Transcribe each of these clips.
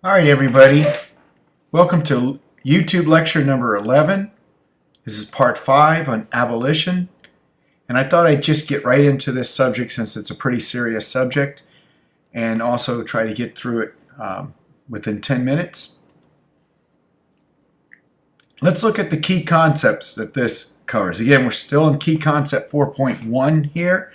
All right, everybody. Welcome to YouTube lecture number 11. This is part 5 on abolition. And I thought I'd just get right into this subject since it's a pretty serious subject and also try to get through it within 10 minutes. Let's look at the key concepts that this covers. Again, we're still in key concept 4.1 here.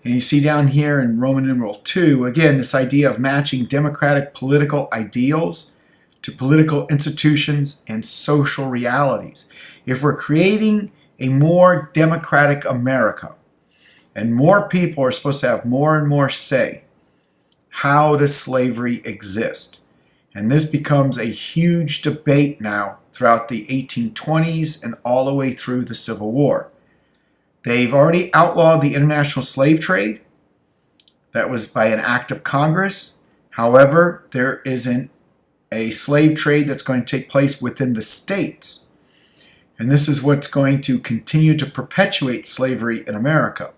And you see down here in Roman numeral 2, again, this idea of matching democratic political ideals to political institutions and social realities. If we're creating a more democratic America, and more people are supposed to have more and more say, how does slavery exist? And this becomes a huge debate now throughout the 1820s and all the way through the Civil War. They've already outlawed the international slave trade. That was by an act of Congress. However, there isn't a slave trade that's going to take place within the states. And this is what's going to continue to perpetuate slavery in America.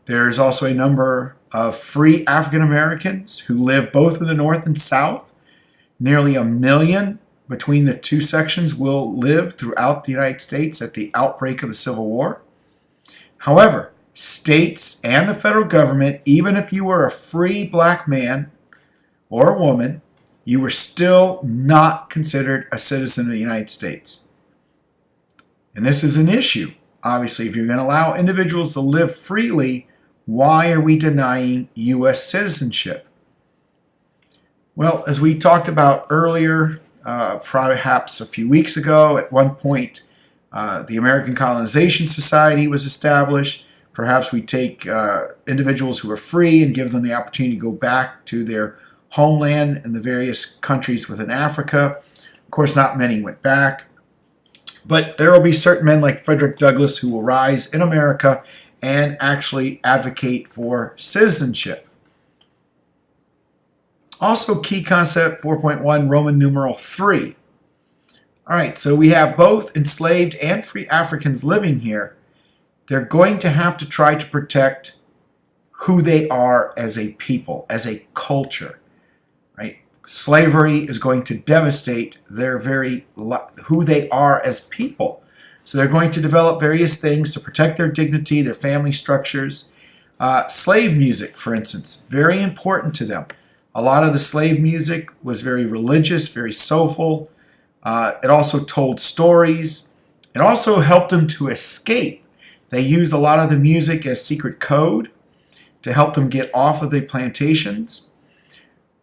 There's also a number of free African Americans who live both in the North and South. Nearly 1 million between the two sections will live throughout the United States at the outbreak of the Civil War. However, states and the federal government, even if you were a free black man or a woman, you were still not considered a citizen of the United States. And this is an issue. Obviously, if you're going to allow individuals to live freely, why are we denying U.S. citizenship? Well, as we talked about earlier, perhaps a few weeks ago, at one point, the American Colonization Society was established. Perhaps we take individuals who are free and give them the opportunity to go back to their homeland in the various countries within Africa. Of course, not many went back. But there will be certain men like Frederick Douglass who will rise in America and actually advocate for citizenship. Also, key concept 4.1, Roman numeral 3. All right, so we have both enslaved and free Africans living here. They're going to have to try to protect who they are as a people, as a culture, right? Slavery is going to devastate their who they are as people. So they're going to develop various things to protect their dignity, their family structures. Slave music, for instance, very important to them. A lot of the slave music was very religious, very soulful. It also told stories. It also helped them to escape. They used a lot of the music as secret code to help them get off of the plantations.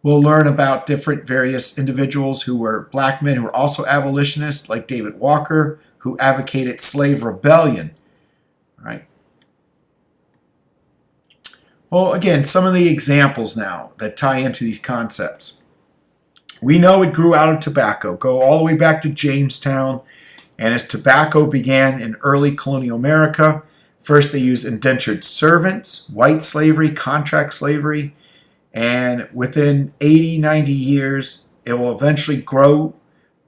We'll learn about different various individuals who were black men who were also abolitionists, like David Walker, who advocated slave rebellion. All right. Well, again, some of the examples now that tie into these concepts. We know it grew out of tobacco. Go all the way back to Jamestown. And as tobacco began in early colonial America, first they used indentured servants, white slavery, contract slavery. And within 80, 90 years, it will eventually grow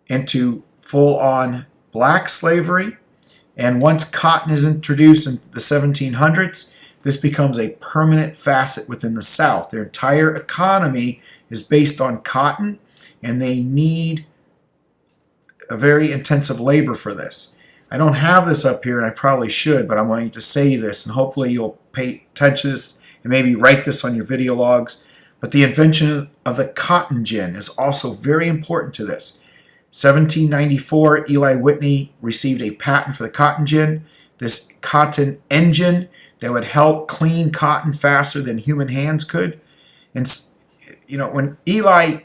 into full-on black slavery. And once cotton is introduced in the 1700s, this becomes a permanent facet within the South. Their entire economy is based on cotton, and they need a very intensive labor for this. I don't have this up here, and I probably should, but I'm going to say this, and hopefully you'll pay attention to this and maybe write this on your video logs. But the invention of the cotton gin is also very important to this. 1794, Eli Whitney received a patent for the cotton gin, this cotton engine that would help clean cotton faster than human hands could. And when Eli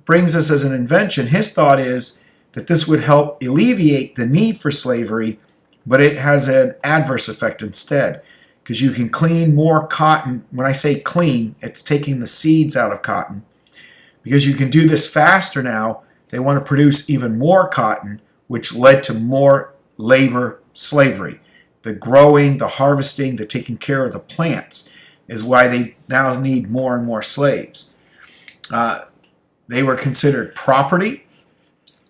brings this as an invention, his thought is that this would help alleviate the need for slavery, but it has an adverse effect instead, because you can clean more cotton. When I say clean, it's taking the seeds out of cotton. Because you can do this faster now, they want to produce even more cotton, which led to more labor slavery. The growing, the harvesting, the taking care of the plants is why they now need more and more slaves. They were considered property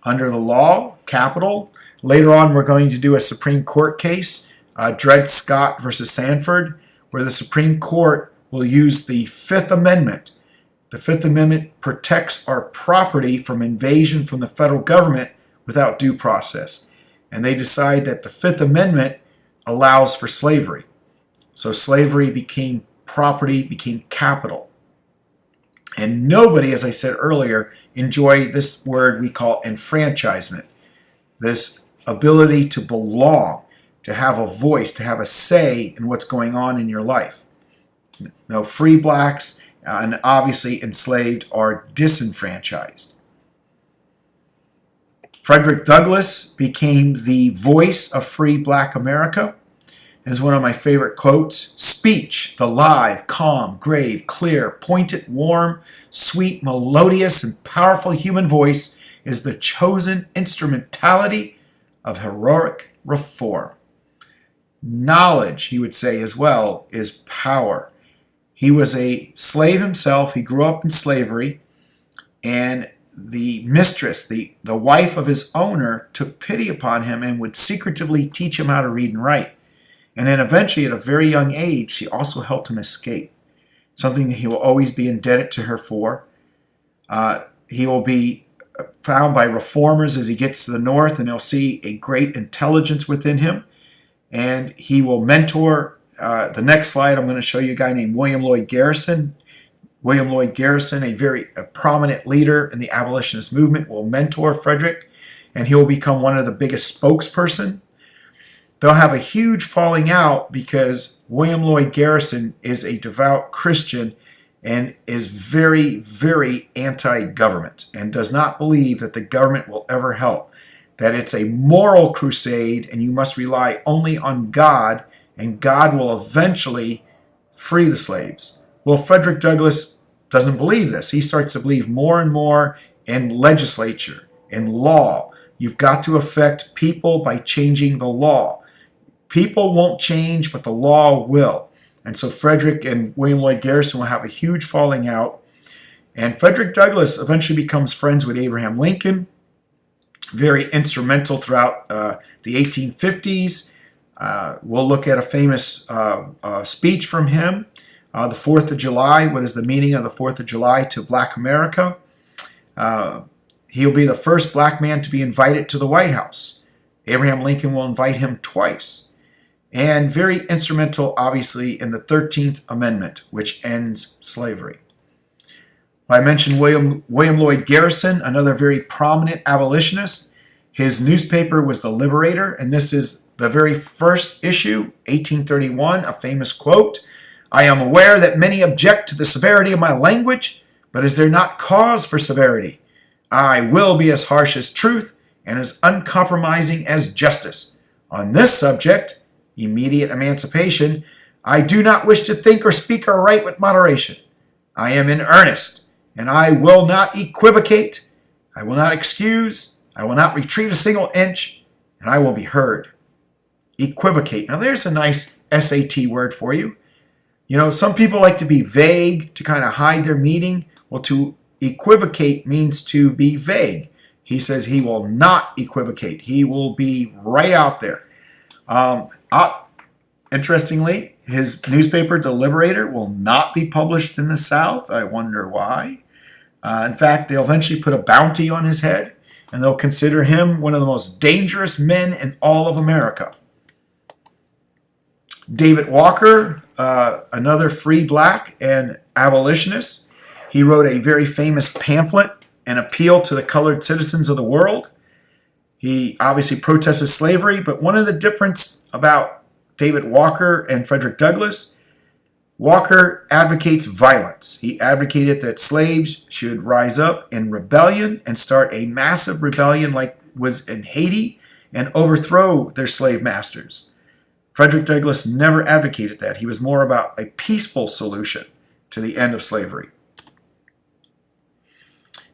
under the law, capital. Later on, we're going to do a Supreme Court case, Dred Scott versus Sanford, where the Supreme Court will use the Fifth Amendment The Fifth Amendment protects our property from invasion from the federal government without due process. And they decide that the Fifth Amendment allows for slavery. So slavery became property, became capital. And nobody, as I said earlier, enjoyed this word we call enfranchisement. This ability to belong, to have a voice, to have a say in what's going on in your life. No, free blacks and obviously enslaved are disenfranchised. Frederick Douglass became the voice of free black America. Is one of my favorite quotes. Speech, the live, calm, grave, clear, pointed, warm, sweet, melodious, and powerful human voice is the chosen instrumentality of heroic reform. Knowledge, he would say as well, is power. He was a slave himself. He grew up in slavery, and the mistress, the wife of his owner, took pity upon him and would secretively teach him how to read and write. And then eventually, at a very young age, she also helped him escape, something that he will always be indebted to her for. He will be found by reformers as he gets to the north, and they'll see a great intelligence within him. And he will mentor. The next slide, I'm going to show you a guy named William Lloyd Garrison. William Lloyd Garrison, a prominent leader in the abolitionist movement, will mentor Frederick, and he will become one of the biggest spokesperson. They'll have a huge falling out because William Lloyd Garrison is a devout Christian and is very, very anti-government and does not believe that the government will ever help, that it's a moral crusade and you must rely only on God and God will eventually free the slaves. Well, Frederick Douglass doesn't believe this. He starts to believe more and more in legislature, in law. You've got to affect people by changing the law. People won't change, but the law will. And so Frederick and William Lloyd Garrison will have a huge falling out. And Frederick Douglass eventually becomes friends with Abraham Lincoln, very instrumental throughout the 1850s. We'll look at a famous speech from him, the 4th of July. What is the meaning of the 4th of July to Black America? He'll be the first black man to be invited to the White House. Abraham Lincoln will invite him twice. And very instrumental, obviously, in the 13th Amendment, which ends slavery. I mentioned William Lloyd Garrison, another very prominent abolitionist. His newspaper was The Liberator, and this is the very first issue, 1831, a famous quote. "I am aware that many object to the severity of my language, but is there not cause for severity? I will be as harsh as truth and as uncompromising as justice. On this subject, immediate emancipation, I do not wish to think or speak or write with moderation. I am in earnest, and I will not equivocate. I will not excuse. I will not retreat a single inch, and I will be heard." Equivocate. Now there's a nice SAT word for you. You know, some people like to be vague to kind of hide their meaning. Well, to equivocate means to be vague. He says he will not equivocate. He will be right out there. Interestingly, his newspaper, The Liberator, will not be published in the South. I wonder why. In fact, they'll eventually put a bounty on his head, and they'll consider him one of the most dangerous men in all of America. David Walker, another free black and abolitionist, he wrote a very famous pamphlet, An Appeal to the Colored Citizens of the World. He obviously protested slavery, but one of the difference about David Walker and Frederick Douglass, Walker advocates violence. He advocated that slaves should rise up in rebellion and start a massive rebellion like was in Haiti and overthrow their slave masters. Frederick Douglass never advocated that. He was more about a peaceful solution to the end of slavery.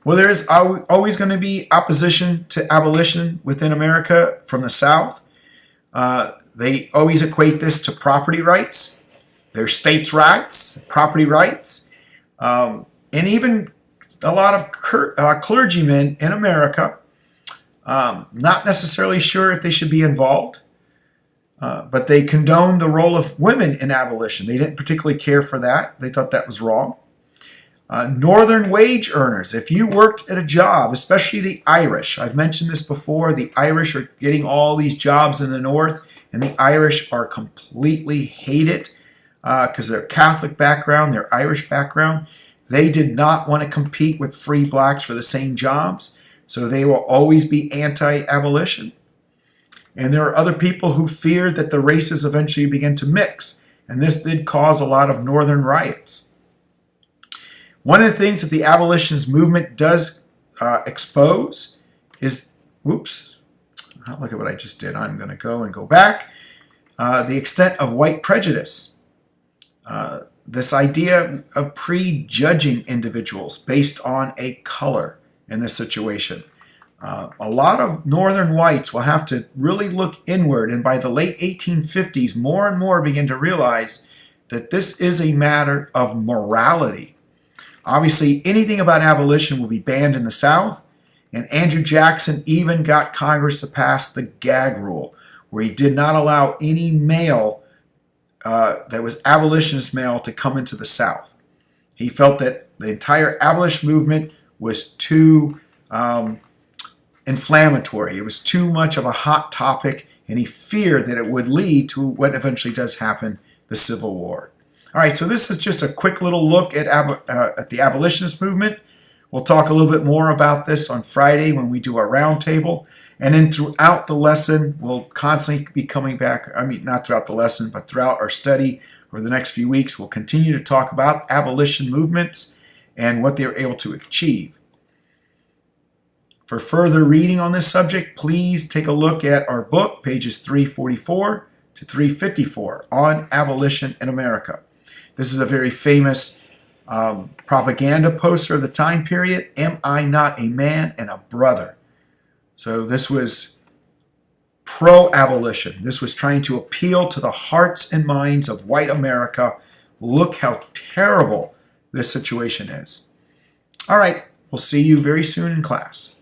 Well, there is always going to be opposition to abolition within America from the South. They always equate this to property rights. Their states' rights, property rights, and even a lot of clergymen in America, not necessarily sure if they should be involved, but they condoned the role of women in abolition. They didn't particularly care for that. They thought that was wrong. Northern wage earners, if you worked at a job, especially the Irish, I've mentioned this before, the Irish are getting all these jobs in the North, and the Irish are completely hate it because their Catholic background, their Irish background, they did not want to compete with free blacks for the same jobs, so they will always be anti-abolition. And there are other people who feared that the races eventually begin to mix, and this did cause a lot of northern riots. One of the things that the abolitionist movement does expose is, oops, look at what I just did. I'm going to go back. The extent of white prejudice. This idea of prejudging individuals based on a color in this situation. A lot of northern whites will have to really look inward, and by the late 1850s, more and more begin to realize that this is a matter of morality. Obviously, anything about abolition will be banned in the South, and Andrew Jackson even got Congress to pass the gag rule, where he did not allow any male that was abolitionist male to come into the South. He felt that the entire abolition movement was too inflammatory. It was too much of a hot topic, and he feared that it would lead to what eventually does happen, the Civil War. All right, so this is just a quick little look at the abolitionist movement. We'll talk a little bit more about this on Friday when we do our roundtable. And then throughout the lesson, we'll constantly be coming back. I mean, not throughout the lesson, but throughout our study over the next few weeks, we'll continue to talk about abolition movements and what they were able to achieve. For further reading on this subject, please take a look at our book, pages 344 to 354, on abolition in America. This is a very famous propaganda poster of the time period. Am I not a man and a brother? So this was pro-abolition. This was trying to appeal to the hearts and minds of white America. Look how terrible this situation is. All right, we'll see you very soon in class.